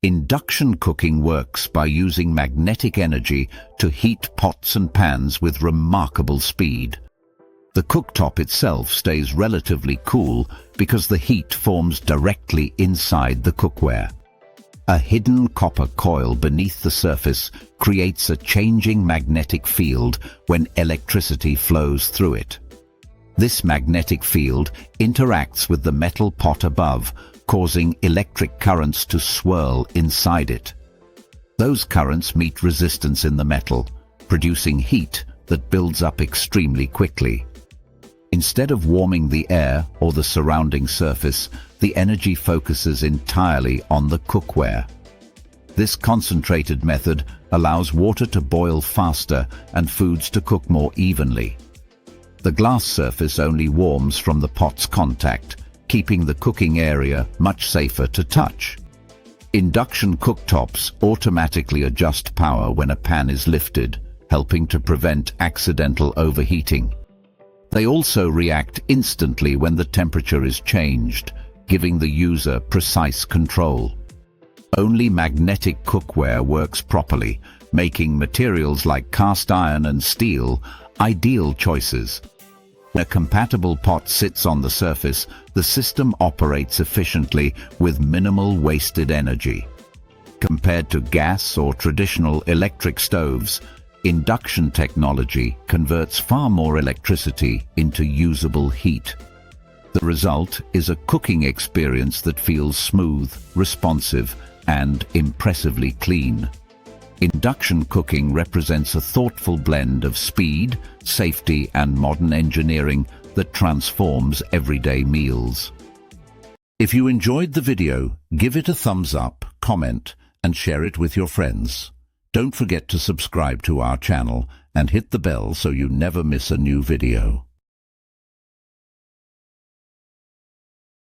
Induction cooking works by using magnetic energy to heat pots and pans with remarkable speed. The cooktop itself stays relatively cool because the heat forms directly inside the cookware. A hidden copper coil beneath the surface creates a changing magnetic field when electricity flows through it. This magnetic field interacts with the metal pot above, causing electric currents to swirl inside it. Those currents meet resistance in the metal, producing heat that builds up extremely quickly. Instead of warming the air or the surrounding surface, the energy focuses entirely on the cookware. This concentrated method allows water to boil faster and foods to cook more evenly. The glass surface only warms from the pot's contact, keeping the cooking area much safer to touch. Induction cooktops automatically adjust power when a pan is lifted, helping to prevent accidental overheating. They also react instantly when the temperature is changed, giving the user precise control. Only magnetic cookware works properly, making materials like cast iron and steel ideal choices. When a compatible pot sits on the surface, the system operates efficiently with minimal wasted energy. Compared to gas or traditional electric stoves, induction technology converts far more electricity into usable heat. The result is a cooking experience that feels smooth, responsive, and impressively clean. Induction cooking represents a thoughtful blend of speed, safety, and modern engineering that transforms everyday meals. If you enjoyed the video, give it a thumbs up, comment, and share it with your friends. Don't forget to subscribe to our channel and hit the bell so you never miss a new video.